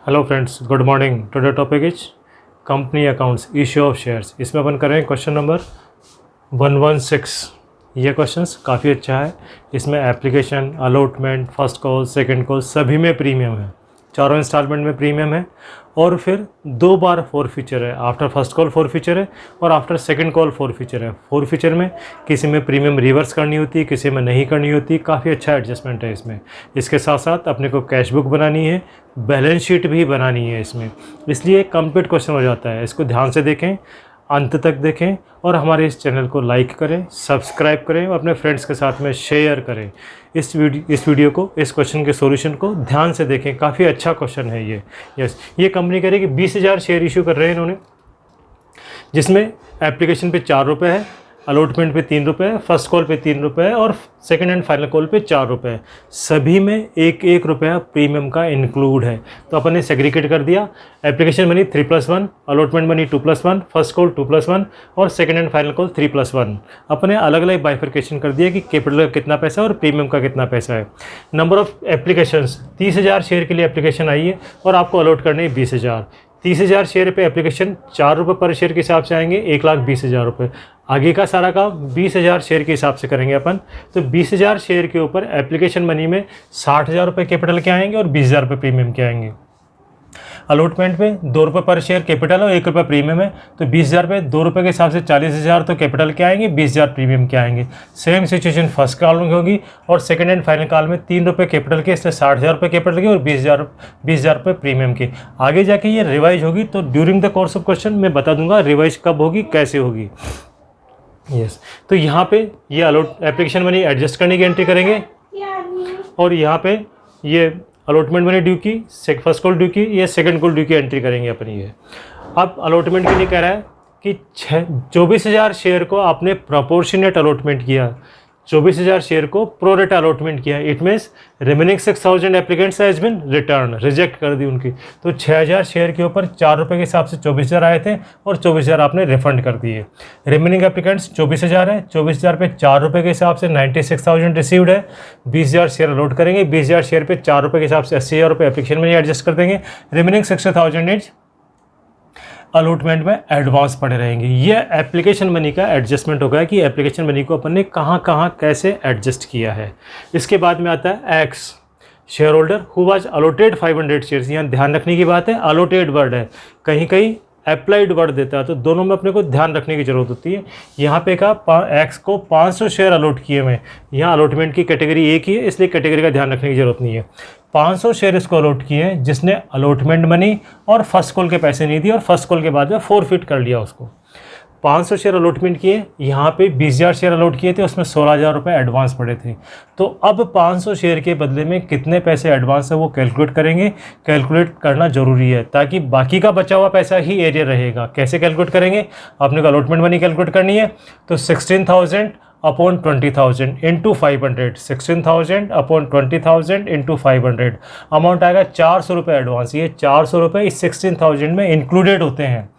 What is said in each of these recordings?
Hello friends, good morning. Today topic is company accounts, issue of shares. इसमें अपन करें question number 116। ये questions काफ़ी अच्छा है। इसमें application, allotment, first call, second call सभी में प्रीमियम है। चारों इंस्टॉलमेंट में प्रीमियम है और फिर 2 बार फॉरफीचर है। आफ्टर फर्स्ट कॉल फॉरफीचर है और आफ्टर सेकंड कॉल फॉरफीचर है। फॉरफीचर में किसी में प्रीमियम रिवर्स करनी होती है, किसी में नहीं करनी होती। काफ़ी अच्छा एडजस्टमेंट है इसमें। इसके साथ साथ अपने को कैश बुक बनानी है, बैलेंस शीट भी बनानी है इसमें, इसलिए कंप्लीट क्वेश्चन हो जाता है। इसको ध्यान से देखें, अंत तक देखें और हमारे इस चैनल को लाइक करें, सब्सक्राइब करें और अपने फ्रेंड्स के साथ में शेयर करें। इस वीडियो को, इस क्वेश्चन के सॉल्यूशन को ध्यान से देखें। काफ़ी अच्छा क्वेश्चन है ये। ये कंपनी कह रही है कि 20,000 शेयर इशू कर रहे हैं इन्होंने, जिसमें एप्लीकेशन पे 4 रुपये है, अलॉटमेंट पे 3 रुपये है, फर्स्ट कॉल पे 3 रुपये है और सेकंड एंड फाइनल कॉल पे 4 रुपये है। सभी में 1-1 रुपया प्रीमियम का इंक्लूड है। तो अपन ने सेग्रीगेट कर दिया। एप्लीकेशन बनी 3+1, अलॉटमेंट बनी 2+1, फर्स्ट कॉल 2+1 और सेकंड एंड फाइनल कॉल 3+1। अपने अलग अलग बाइफर्केशन कर दिया कि कैपिटल का कितना पैसा है और प्रीमियम का कितना पैसा है। नंबर ऑफ एप्लीकेशंस, 30,000 शेयर के लिए एप्लीकेशन आई है और आपको अलॉट करने हैं 20,000। 30,000 शेयर पे एप्लीकेशन 4 रुपये पर शेयर के हिसाब से आएंगे, 1,20,000 रुपये। आगे का सारा काम 20,000 शेयर के हिसाब से करेंगे अपन। तो 20,000 शेयर के ऊपर एप्लीकेशन मनी में 60,000 रुपये कैपिटल के आएंगे और 20,000 रुपये प्रीमियम के आएंगे। अलॉटमेंट में 2 रुपये पर शेयर कैपिटल और 1 रुपये प्रीमियम है, तो 20,000 पे 2 रुपये के हिसाब से 40,000 तो कैपिटल के आएंगे, 20,000 प्रीमियम के आएंगे। सेम सिचुएशन फर्स्ट कॉल में होगी और सेकंड एंड फाइनल कॉल में 3 रुपये कैपिटल के, इसलिए 60,000 रुपये कैपिटल के और 20,000 रुपये प्रीमियम के। आगे जाके ये रिवाइज होगी, तो during the course of question मैं बता दूंगा रिवाइज कब होगी, कैसे होगी। यस, तो यहाँ पे ये अलॉट एप्लीकेशन मनी एडजस्ट करने की एंट्री करेंगे और यहाँ पे ये अलॉटमेंट मनी ड्यू की, फर्स्ट कॉल ड्यू की, ये सेकंड कॉल ड्यू की एंट्री करेंगे अपन ये। अब अलॉटमेंट के लिए कह रहा है कि 24,000 शेयर को आपने प्रोपोर्शनेट अलॉटमेंट किया, 24,000 शेयर को प्रोरेट अलॉटमेंट किया। It means remaining 6,000 applicants has been return, reject कर दी उनकी। तो 6,000 शेयर के ऊपर 4 रुपये के हिसाब से 24,000 आए थे और 24,000 आपने रिफंड कर दिए। रिमेनिंग एप्लीकेंट्स 24,000 है, 24,000 पे 4 रुपये के हिसाब से 96,000 रिसीव्ड है। 20,000 शेयर अलॉट करेंगे, 20,000 शेयर पे 4 रुपये के हिसाब से 80,000 रुपये एप्लीकेशन में एडजस्ट कर देंगे। रिमेनिंग 60,000 इज अलॉटमेंट में एडवांस पड़े रहेंगे। ये एप्लीकेशन मनी का एडजस्टमेंट होगा कि एप्लीकेशन मनी को अपन ने कहाँ कहाँ कैसे एडजस्ट किया है। इसके बाद में आता है x share holder who was allotted 500 shares. यहाँ ध्यान रखने की बात है, अलॉटेड वर्ड है, कहीं कहीं अप्लाइड वर्ड देता है, तो दोनों में अपने को ध्यान रखने की जरूरत होती है। यहाँ पे कहा एक्स को 500 शेयर अलॉट किए हुए, यहाँ अलॉटमेंट की कैटेगरी एक ही है, इसलिए कैटेगरी का ध्यान रखने की जरूरत नहीं है। 500 शेयर इसको अलॉट किए हैं जिसने अलॉटमेंट मनी और फर्स्ट कॉल के पैसे नहीं दिए और फर्स्ट कॉल के बाद में फॉरफिट कर लिया उसको। 500 शेयर अलॉटमेंट किए, यहाँ पे 20,000 शेयर अलॉट किए थे, उसमें 16,000 रुपये एडवांस पड़े थे। तो अब 500 शेयर के बदले में कितने पैसे एडवांस है वो कैलकुलेट करेंगे। कैलकुलेट करना जरूरी है ताकि बाकी का बचा हुआ पैसा ही एरियर रहेगा। कैसे कैलकुलेट करेंगे, आपने को अलॉटमेंट मनी कैलकुलेट करनी है, तो 16,000 upon 20,000 into 500, 16,000 upon 20,000 into 500, amount आएगा 400 रुपये एडवांस। ये 400 रुपये इस 16,000 में इंक्लूडेड होते हैं।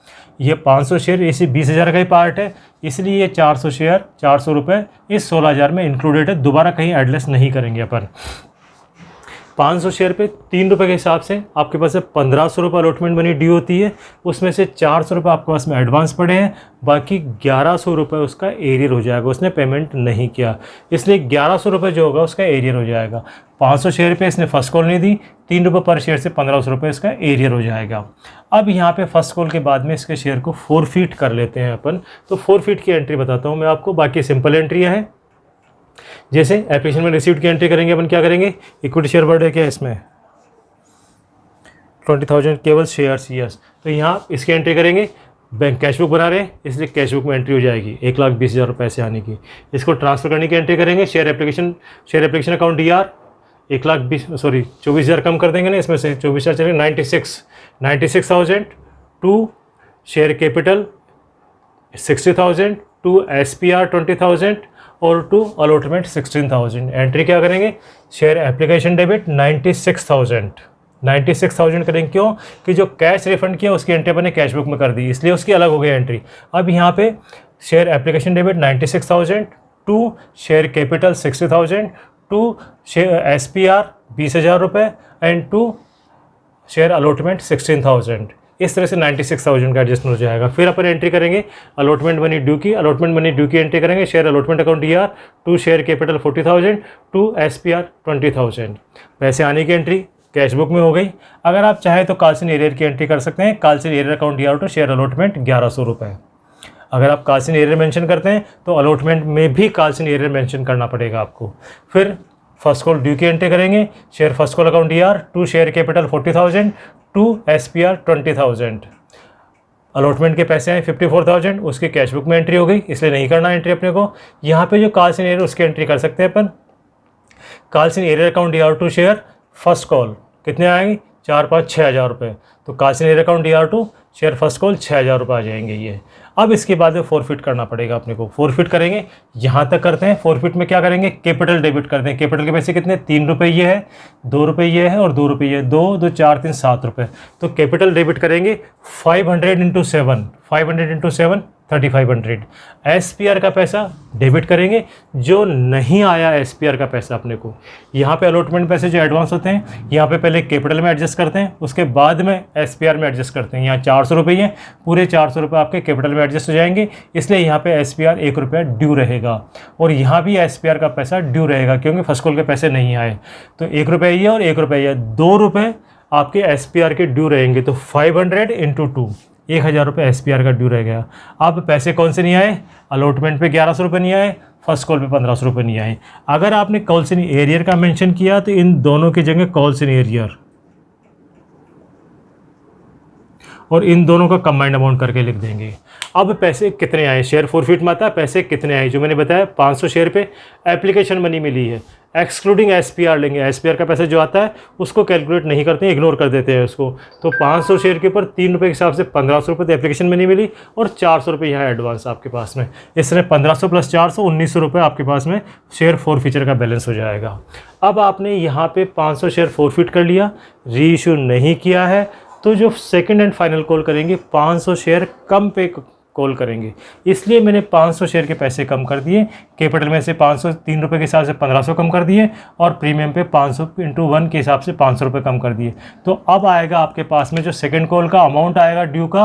ये 500 शेयर इसी 20,000 का ही पार्ट है, इसलिए ये 400 शेयर 400 रुपये इस 16,000 में इंक्लूडेड है। दोबारा कहीं एडलेस नहीं करेंगे अपन। 500 शेयर पे 3 रुपये के हिसाब से आपके पास 1,500 रुपये अलॉटमेंट मनी ड्यू होती है, उसमें से 400 रुपये आपके पास में एडवांस पड़े हैं, बाकी 1,100 रुपये उसका एरियर हो जाएगा, उसने पेमेंट नहीं किया, इसलिए 1,100 रुपये जो होगा उसका एरियर हो जाएगा। 500 शेयर पे इसने फर्स्ट कॉल नहीं दी, 3 रुपये पर शेयर से 1,500 रुपये इसका एरियर हो जाएगा। अब यहाँ पे फर्स्ट कॉल के बाद में इसके शेयर को फॉरफिट कर लेते हैं अपन। तो फॉरफिट की एंट्री बताता हूँ मैं आपको, बाकी सिंपल एंट्रियाँ हैं। जैसे एप्लीकेशन में रिसीव्ड की एंट्री करेंगे अपन, क्या करेंगे, इक्विटी शेयर वर्ड है क्या इसमें, 20,000 केवल शेयर्स, यस। तो यहाँ इसकी एंट्री करेंगे, बैंक कैश बुक बना रहे हैं इसलिए कैश बुक में एंट्री हो जाएगी 1,20,000 रुपये से आने की। इसको ट्रांसफर करने की एंट्री करेंगे, शेयर एप्लीकेशन अकाउंट DR 24,000 कम कर देंगे ना, इसमें से 24,000 चलेंगे, 96,000 to share capital 60,000 to SPR 20,000 और टू अलॉटमेंट 16,000। एंट्री क्या करेंगे, शेयर एप्लीकेशन डेबिट 96,000 करेंगे। क्यों कि जो कैश रिफंड किया उसकी एंट्री अपने कैश बुक में कर दी, इसलिए उसकी अलग हो गई एंट्री। अब यहाँ पे share application debit 96,000 to share capital 60,000 to SPR 20,000 रुपये एंड टू शेयर अलॉटमेंट 16,000। इस तरह से 96,000 का एडजस्टमेंट हो जाएगा। फिर अपन एंट्री करेंगे अलॉटमेंट मनी ड्यू की। अलॉटमेंट मनी ड्यू की एंट्री करेंगे, share allotment account ER to share capital 40,000 to SPR 20,000। पैसे आने की एंट्री कैश बुक में हो गई। अगर आप चाहें तो कॉल्स इन एरियर की एंट्री कर सकते हैं। Calls in arrear account ER to share allotment 1100 रुपये। अगर आप कॉल्स इन एरियर मेंशन करते हैं तो अलॉटमेंट में भी कॉल्स इन एरियर मेंशन करना पड़ेगा आपको। फिर फर्स्ट कॉल ड्यू की एंट्री करेंगे, share first call account ER to share capital 40,000 to SPR 20,000। Allotment के पैसे आए 54,000, उसकी कैश बुक में एंट्री हो गई, इसलिए नहीं करना एंट्री अपने को। यहाँ पे जो कॉल्स इन एरियर उसकी एंट्री कर सकते हैं अपन। Calls in arrear account ER to share first call कितने आएंगे, 4, 5, 6,000 रुपये। तो calls in arrear account ER to share first call 6,000 रुपये आ जाएंगे ये। अब इसके बाद में फॉरफिट करना पड़ेगा अपने को। फॉरफिट करेंगे, यहाँ तक करते हैं। फॉरफिट में क्या करेंगे, कैपिटल डेबिट करते हैं। कैपिटल के पैसे कितने, 3 रुपये ये है, 2 रुपये ये है और 2 रुपये ये, 2, 2, 4, 3, 7 रुपये। तो कैपिटल डेबिट करेंगे 500 इंटू 7, 500 इंटू 7 3500। SPR का पैसा डेबिट करेंगे, जो नहीं आया SPR का पैसा अपने को। यहाँ पे अलॉटमेंट पैसे जो एडवांस होते हैं, यहाँ पे पहले कैपिटल में एडजस्ट करते हैं, उसके बाद में SPR में एडजस्ट करते हैं। यहाँ 400 रुपये हैं, पूरे 400 रुपये आपके कैपिटल में एडजस्ट हो जाएंगे, इसलिए यहाँ पे SPR 1 रुपया ड्यू रहेगा। और यहाँ भी SPR का पैसा ड्यू रहेगा, क्योंकि फर्स्ट कॉल के पैसे नहीं आए। तो 1 रुपये ये और 1 रुपये ये, 2 रुपये आपके SPR के ड्यू रहेंगे। तो 500 इंटू 2, 1,000 रुपये SPR का ड्यू रह गया। अब पैसे कौन से नहीं आए, अलॉटमेंट पे 1100 रुपये नहीं आए, फर्स्ट कॉल पे 1500 रुपये नहीं आए। अगर आपने कॉल्स इन एरियर का मेंशन किया तो इन दोनों की जगह कॉल्स इन एरियर और इन दोनों का कंबाइंड अमाउंट करके लिख देंगे। अब पैसे कितने आए, शेयर फॉरफिट में आता है पैसे कितने आए, जो मैंने बताया 500 शेयर पे एप्लीकेशन मनी मिली है, एक्सक्लूडिंग SPR लेंगे। SPR का पैसा जो आता है उसको कैलकुलेट नहीं करते हैं, इग्नोर कर देते हैं उसको। तो 500 शेयर के ऊपर 3 रुपये के हिसाब से 1500 रुपये तो एप्लीकेशन मनी मिली और 400 रुपये यहाँ एडवांस आपके पास में। इस तरह 1500 प्लस 400 1900 रुपये आपके पास में शेयर फॉरफीचर का बैलेंस हो जाएगा। अब आपने यहाँ पे 500 शेयर फॉरफिट कर लिया, री इशू नहीं किया है, तो जो सेकंड एंड फाइनल कॉल करेंगे 500 शेयर कम पे कॉल करेंगे। इसलिए मैंने 500 शेयर के पैसे कम कर दिए। कैपिटल में से 500 3 रुपये के हिसाब से 1500 कम कर दिए और प्रीमियम पे 500 इंटू 1 के हिसाब से 500 रुपये कम कर दिए। तो अब आएगा आपके पास में जो सेकंड कॉल का अमाउंट आएगा ड्यू का,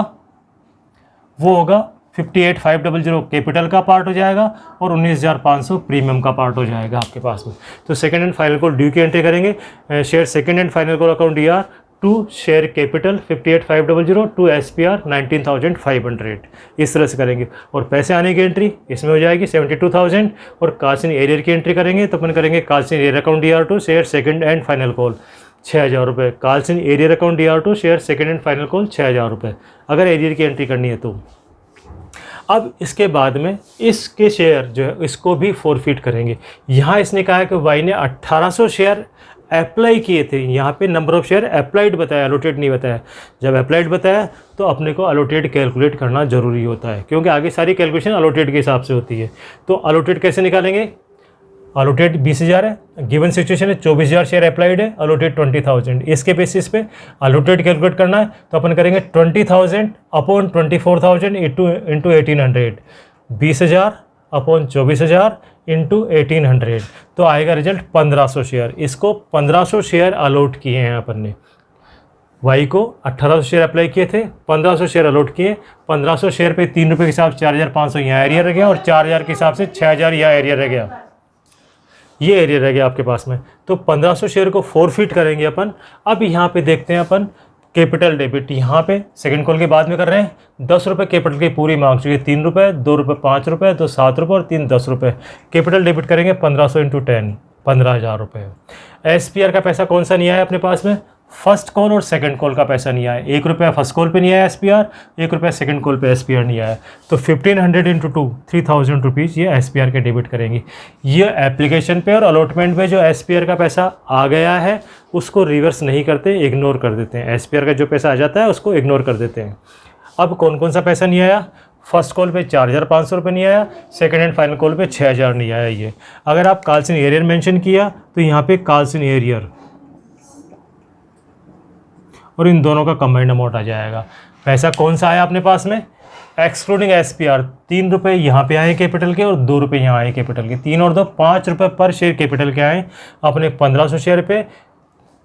वो होगा 58,500 कैपिटल का पार्ट हो जाएगा और 19,500 प्रीमियम का पार्ट हो जाएगा आपके पास में। तो second and final call due की एंट्री करेंगे, share second and final call account ER to share capital 58,500 to SPR 19,500। इस तरह से करेंगे। और पैसे आने की एंट्री इसमें हो जाएगी 72,000। और कॉल्स इन एरियर की एंट्री करेंगे तो अपन करेंगे calls in arrear account ER to share second and final call 6,000 रुपये। Calls in arrear account ER to share second and final call 6,000 रुपये, अगर एरियर की एंट्री करनी है तो। अब इसके बाद में इसके शेयर जो है इसको भी फॉरफिट करेंगे। यहाँ इसने कहा है कि वाई ने 1800 शेयर अप्लाई किए थे, यहाँ पे नंबर ऑफ शेयर अप्लाइड बताया, अलोटेड नहीं बताया। जब अप्लाइड बताया तो अपने को अलोटेड कैलकुलेट करना ज़रूरी होता है, क्योंकि आगे सारी कैलकुलेशन अलोटेड के हिसाब से होती है। तो अलोटेड कैसे निकालेंगे, अलोटेड 20,000 है, गिवन सिचुएशन है 24,000 शेयर अप्लाइड है, अलोटेड 20,000। इसके बेसिस पे अलोटेड कैलकुलेट करना है तो अपन करेंगे 20,000 अपॉन 24,000 इंटू 1800, 20,000 अपॉन 24,000 इंटू 1800, तो आएगा रिजल्ट 1500 शेयर। इसको 1500 शेयर अलॉट किए हैं अपन ने। वाई को 1800 शेयर अप्लाई किए थे, 1500 शेयर अलॉट किए। 1500 शेयर पे 3 रुपये के हिसाब से 4,500 यहाँ एरिया रह गया और 4,000 के हिसाब से 6,000 यहाँ एरिया रह गया, ये एरिया रह गया आपके पास में। तो 1500 शेयर को फॉरफिट करेंगे अपन। अब यहाँ पे देखते हैं अपन कैपिटल डेबिट, यहाँ पे सेकंड कॉल के बाद में कर रहे हैं। 10 रुपये कैपिटल की पूरी मांग चुकी है, 3 रुपये, 2 रुपये 5 रुपये, तो 7 रुपये और 3 10 रुपये। कैपिटल डेबिट करेंगे 1500 इंटू 10, 15,000 रुपये। SPR का पैसा कौन सा नहीं आया अपने पास में, फर्स्ट कॉल और सेकंड कॉल का पैसा नहीं आया। 1 रुपया फर्स्ट कॉल पे नहीं आया SPR, 1 रुपया सेकंड कॉल पे SPR नहीं आया। तो 1500 इंटू 2, 3,000 रुपीज़ ये SPR के डेबिट करेंगे। ये एप्लीकेशन पे और अलॉटमेंट पे जो SPR का पैसा आ गया है उसको रिवर्स नहीं करते, इग्नोर कर देते हैं। SPR का जो पैसा आ जाता है उसको इग्नोर कर देते हैं। अब कौन कौन सा पैसा नहीं आया, फर्स्ट कॉल पे 4,500 रुपये नहीं आया, सेकंड एंड फाइनल कॉल पे 6,000 नहीं आया। ये अगर आप कॉल्स इन एरियर मेंशन किया तो यहाँ पे कॉल्स इन एरियर और इन दोनों का कंबाइंड अमाउंट आ जाएगा। पैसा कौन सा आया अपने पास में, एक्सक्लूडिंग SPR 3 रुपये यहाँ पे आए कैपिटल के और 2 रुपये यहाँ आए कैपिटल के। 3 और 2 5 रुपये पर शेयर कैपिटल के आए अपने 1500 शेयर पे।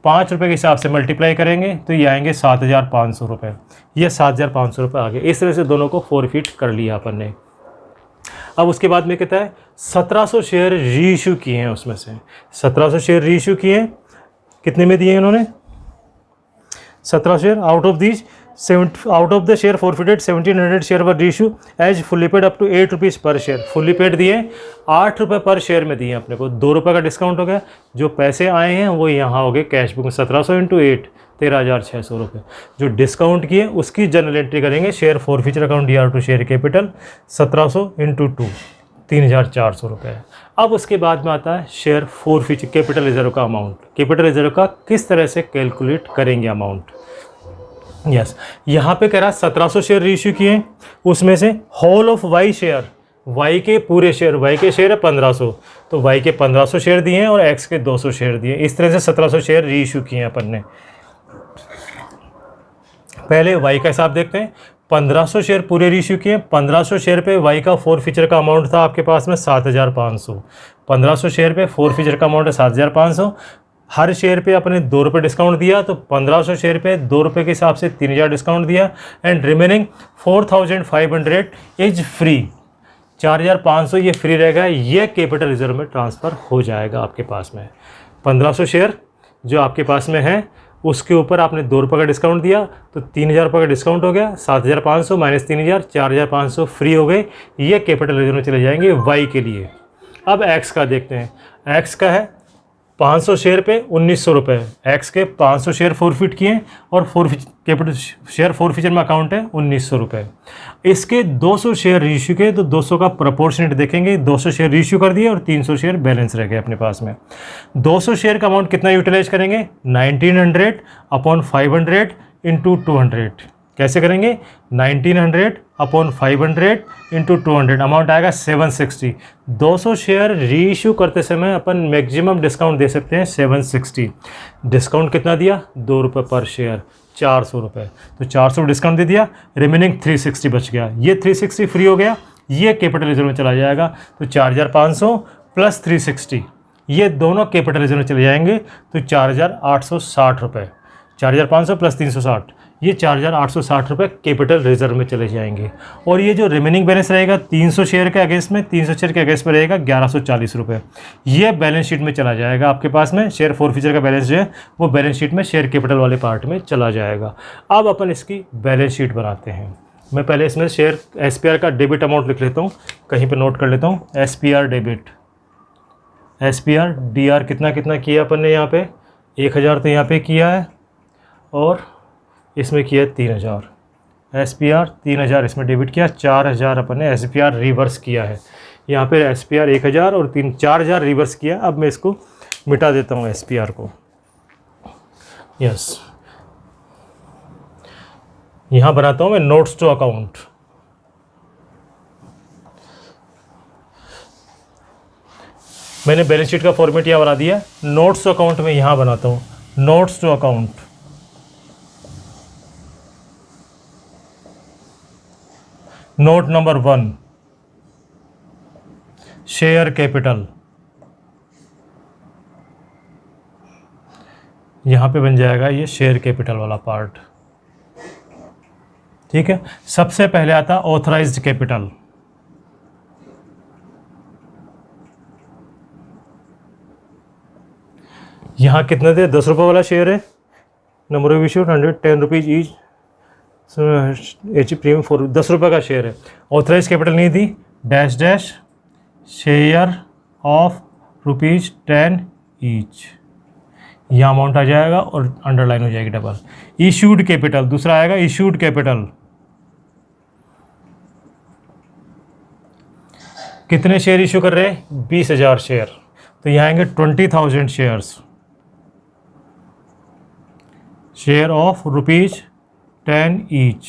₹5 के हिसाब से मल्टीप्लाई करेंगे तो ये आएंगे 7,500 रुपये। ये 7,500 रुपये आ गए। इस तरह से दोनों को फॉरफिट कर लिया अपन ने। अब उसके बाद में कहता है 1700 शेयर री इशू किए हैं, उसमें से 1700 शेयर री इशू किए हैं। कितने में दिए हैं इन्होंने? 17 share. Out of the share forfeited 1700 share were reissue as fully paid up to ₹8 per share. Fully paid दिए ₹8 पर शेयर में दिए अपने को, ₹2 का डिस्काउंट हो गया। जो पैसे आए हैं वो यहाँ हो गए कैश बुक में 1700 × 8 13,600 रुपये। जो डिस्काउंट किए उसकी जनरल एंट्री करेंगे share forfeiture account DR2 share capital 1700 × 2 3,400 रुपये। अब उसके बाद में आता है शेयर फॉरफिचर कैपिटल रिजर्व का अमाउंट। कैपिटल रिजर्व का किस तरह से कैलकुलेट करेंगे अमाउंट? यस, यहाँ पे कह रहा है 1700 शेयर रीइश्यू किए, उसमें से whole of Y share, Y के पूरे शेयर, वाई के शेयर है 1500, तो वाई के 1500 शेयर दिए हैं और एक्स के 200 शेयर दिए। इस तरह से 1700 शेयर रीइश्यू किए हैं अपन ने। पहले वाई का हिसाब देखते हैं। 1500 शेयर पूरे रीइश्यू किए। 1500 शेयर पे वाई का फॉरफिचर का अमाउंट था आपके पास में 7,500। 1500 शेयर पे फॉरफिचर का अमाउंट है 7,500। हर शेयर पे अपने ₹2 डिस्काउंट दिया, तो 1500 शेयर पे ₹2 के हिसाब से 3,000 डिस्काउंट दिया एंड रिमेनिंग 4,500 इज फ्री। 4,500 ये फ्री रहेगा, ये कैपिटल रिजर्व में ट्रांसफ़र हो जाएगा आपके पास में। 1500 शेयर जो आपके पास में है उसके ऊपर आपने ₹2 का डिस्काउंट दिया, तो ₹3,000 का डिस्काउंट हो गया। 7,500 माइनस 3,000 4,500 फ्री हो गए। ये कैपिटल रिजर्व में चले जाएंगे वाई के लिए। अब एक्स का देखते हैं। एक्स का है 500 शेयर पे 1,900 रुपये। एक्स के 500 शेयर फॉरफिट किए और कैपिटल शेयर फॉरफिचर में अकाउंट है 1,900 रुपये। इसके 200 शेयर रीइश्यू के, तो 200 का प्रोपोर्शनेट देखेंगे। 200 शेयर रीइश्यू कर दिए और 300 शेयर बैलेंस रह गए अपने पास में। 200 शेयर का अमाउंट कितना यूटिलाइज करेंगे? 1900 अपॉन 500 इंटू 200। कैसे करेंगे? 1900 अपॉन 500 इंटू 200, अमाउंट आएगा 760। 200 शेयर रीइश्यू करते समय अपन मैक्सिमम डिस्काउंट दे सकते हैं 760। डिस्काउंट कितना दिया? ₹2 पर शेयर, 400 रुपये। तो 400 डिस्काउंट दे दिया, रिमेनिंग 360 बच गया। ये 360 फ्री हो गया, ये कैपिटल रिजर्व में चला जाएगा। तो 4,500 प्लस 360 ये दोनों कैपिटल रिजर्व में चले जाएंगे, तो 4,860 रुपये। 4,500 प्लस 360 ये 4,860 रुपये कैपिटल रिजर्व में चले जाएंगे। और ये जो रिमेनिंग बैलेंस रहेगा 300 शेयर के अगेंस्ट में, 300 शेयर के अगेंस्ट में रहेगा 1,140 रुपये। ये बैलेंस शीट में चला जाएगा आपके पास में। शेयर फॉरफिचर का बैलेंस जो है वो बैलेंस शीट में शेयर कैपिटल वाले पार्ट में चला जाएगा। अब अपन इसकी बैलेंस शीट बनाते हैं। मैं पहले इसमें शेयर SPR का डेबिट अमाउंट लिख लेता हूँ, कहीं पर नोट कर लेता हूँ। SPR डेबिट, SPR DR कितना कितना किया अपन ने यहाँ पे? 1,000 तो यहाँ पे किया है और इसमें किया 3,000। SPR 3,000 इसमें डेबिट किया, 4,000 अपन ने SPR रिवर्स किया है। यहाँ पे SPR 1,000 और 4,000 रिवर्स किया। अब मैं इसको मिटा देता हूँ SPR को। यस, यहाँ बनाता हूँ मैं नोट्स टू अकाउंट। मैंने बैलेंस शीट का फॉर्मेट यहाँ बना दिया। नोट्स टू अकाउंट में यहाँ बनाता हूँ notes to account. Note number 1 share capital, यहाँ पे बन जाएगा ये शेयर कैपिटल वाला पार्ट। ठीक है, सबसे पहले आता ऑथराइज्ड कैपिटल। यहाँ कितने थे? ₹10 वाला शेयर है। Number of issue 110 rupees each. Premium for ₹10 का शेयर है। ऑथराइज कैपिटल नहीं थी, dash dash share of ₹10 each, यह अमाउंट आ जाएगा और अंडरलाइन हो जाएगी डबल। इशूड कैपिटल दूसरा आएगा, इशूड कैपिटल कितने शेयर इशू कर रहे हैं? 20,000 शेयर, तो यहाँ आएंगे 20,000 shares, share of ₹10 each.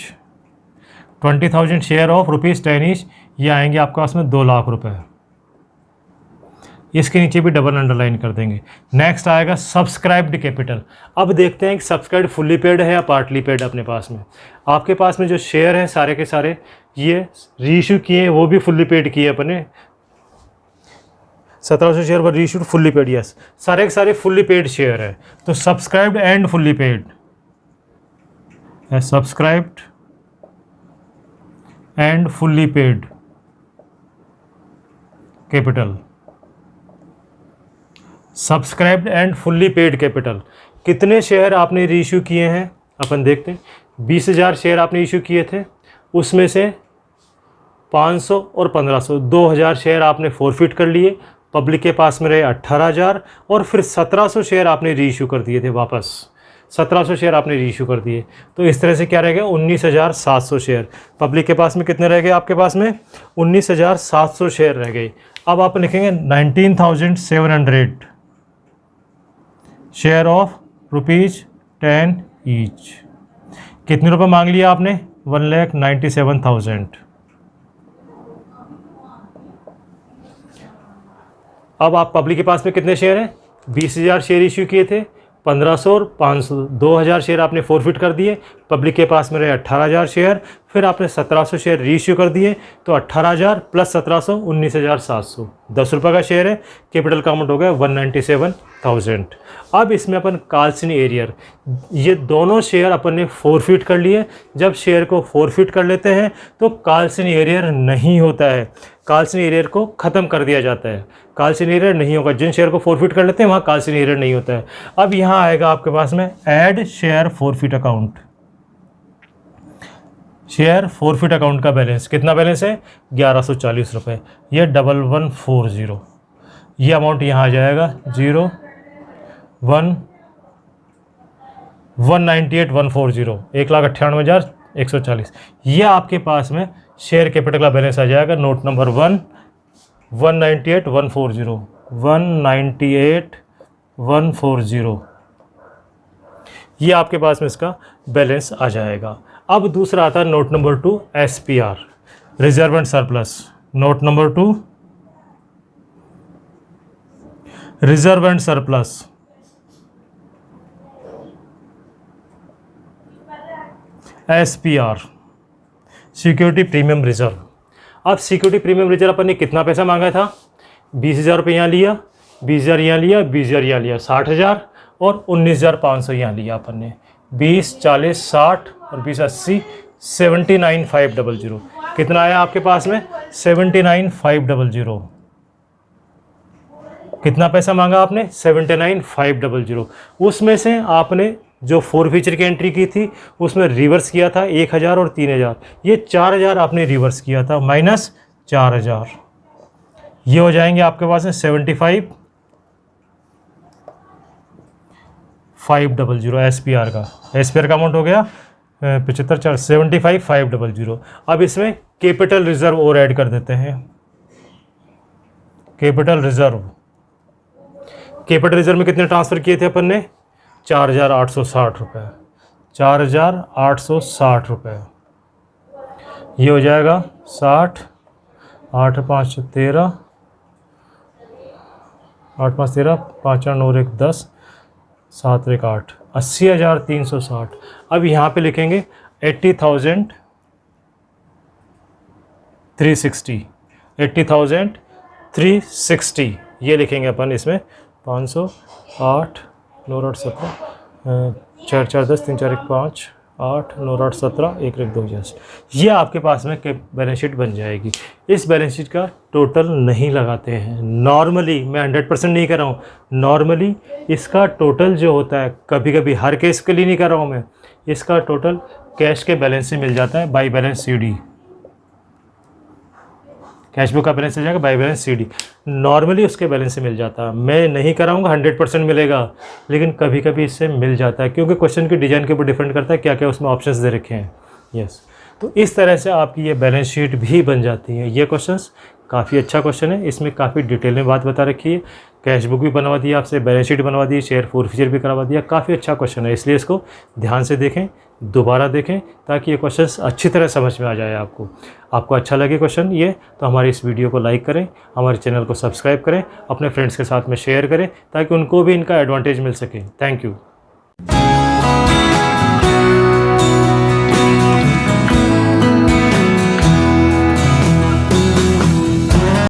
20,000 share of ₹10 each, ये आएंगे आपके पास में 2 लाख रुपए। इसके नीचे भी डबल अंडरलाइन कर देंगे। नेक्स्ट आएगा सब्सक्राइब्ड कैपिटल। अब देखते हैं कि सब्सक्राइब फुल्ली पेड है या पार्टली पेड अपने पास में। आपके पास में जो शेयर हैं सारे के सारे ये रीइश्यू किए, वो भी फुल्ली पेड किए अपने। 1700 शेयर वर रीइश्यूड फुल्ली पेड, यस सारे के सारे फुल्ली पेड शेयर है। तो subscribed and fully paid, subscribed and fully paid capital, subscribed and fully paid capital. कितने शेयर आपने रीइश्यू किए हैं अपन देखते हैं। 20,000 शेयर आपने इशू किए थे, उसमें से 500 और 1500 2000 शेयर आपने फॉरफिट कर लिए, पब्लिक के पास में रहे 18,000 और फिर 1700 शेयर आपने रीइश्यू कर दिए थे वापस, 1700 शेयर आपने रीइश्यू कर दिए। तो इस तरह से क्या रह गया 19,700 शेयर। पब्लिक के पास में कितने रह गए आपके पास में 19,700 शेयर रह गए। अब आप लिखेंगे 19,700 शेयर ऑफ ₹10 ईच। कितने रुपए मांग लिया आपने 1,97,000। अब आप पब्लिक के पास में कितने शेयर हैं 20,000 शेयर इश्यू किए थे, 1500 और 500 2000 शेयर आपने फॉरफिट कर दिए, पब्लिक के पास में रहे 18,000 शेयर, फिर आपने 1700 शेयर रीइश्यू कर दिए, तो 18,000 प्लस 1700 19,700 10 रुपये का शेयर है। कैपिटल का अमाउंट हो गया 197,000। अब इसमें अपन काल्सिन एरियर, ये दोनों शेयर अपन ने फॉरफिट कर लिए। जब शेयर को फॉरफिट कर लेते हैं तो काल्सिन एरियर नहीं होता है, काल्सिन एरियर को ख़त्म कर दिया जाता है, काल्सिन एरियर नहीं होगा। जिन शेयर को फॉरफिट कर लेते हैं वहाँ काल्सिन एरियर नहीं होता है। अब यहाँ आएगा आपके पास में add share forfeit account, share forfeit account का बैलेंस कितना बैलेंस है 1140 रुपये, ये 1140, ये अमाउंट यहाँ आ जाएगा 198,140 1,98,140। ये आपके पास में शेयर कैपिटल का बैलेंस आ जाएगा। नोट नंबर 1 198,140 198,140, ये आपके पास में इसका बैलेंस आ जाएगा। अब दूसरा आता है note number 2 SPR reserve and surplus. Note number 2 reserve and surplus, SPR security premium reserve. अब सिक्योरिटी प्रीमियम रिजर्व अपन ने कितना पैसा मांगा था 20,000 रुपये यहाँ लिया, 20,000 यहाँ लिया, 20,000 यहाँ लिया, 60,000 और 19,500 यहाँ लिया अपन ने। 20, 40, 60 और 20, 80 79,500। कितना आया आपके पास में 79,500। कितना पैसा मांगा आपने 79,500। उसमें से आपने जो फॉरफीचर की एंट्री की थी उसमें रिवर्स किया था 1,000 और 3,000, ये 4,000 आपने रिवर्स किया था माइनस 4,000, ये हो जाएंगे आपके पास में 75,500 SPR का। SPR का अमाउंट हो गया 75,500। अब इसमें कैपिटल रिजर्व और ऐड कर देते हैं। कैपिटल रिजर्व, कैपिटल रिजर्व में कितने ट्रांसफ़र किए थे अपन ने 4,860 रुपये, 4,860 रुपये, ये हो जाएगा 60, 8 5 13, 8 5 13, 5 9 1 10, 7 1 8, 80,360। अब यहाँ पे लिखेंगे 80,360, 80,360 ये लिखेंगे अपन इसमें 500, 8 9 8 17, 4 4 10, 3 4 1 5, 8 9 8 17, 1 1 2 10, ये आपके पास में बैलेंस शीट बन जाएगी। इस बैलेंस शीट का टोटल नहीं लगाते हैं नॉर्मली, मैं 100% नहीं कर रहा हूँ, नॉर्मली इसका टोटल जो होता है, कभी कभी हर केस के लिए नहीं कर रहा हूँ मैं, इसका टोटल कैश के बैलेंस से मिल जाता है by balance CD, cash book का बैलेंस आ जाएगा बाई बैलेंस CD, नॉर्मली उसके बैलेंस से मिल जाता है। मैं नहीं कराऊंगा 100% मिलेगा, लेकिन कभी कभी इससे मिल जाता है क्योंकि क्वेश्चन की डिज़ाइन के ऊपर डिपेंड करता है क्या क्या उसमें ऑप्शंस दे रखे हैं। यस, तो इस तरह से आपकी ये बैलेंस शीट भी बन जाती है। ये क्वेश्चंस काफ़ी अच्छा क्वेश्चन है, इसमें काफ़ी डिटेल में बात बता रखी है, कैश बुक भी बनवा दी आपसे, बैलेंस शीट बनवा दी, शेयर फॉरफीचर भी करवा दिया। काफ़ी अच्छा क्वेश्चन है, इसलिए इसको ध्यान से देखें, दोबारा देखें, ताकि ये क्वेश्चंस अच्छी तरह समझ में आ जाए आपको। आपको अच्छा लगे क्वेश्चन ये तो हमारे इस वीडियो को लाइक करें, हमारे चैनल को सब्सक्राइब करें, अपने फ्रेंड्स के साथ में शेयर करें ताकि उनको भी इनका एडवांटेज मिल सके। Thank you.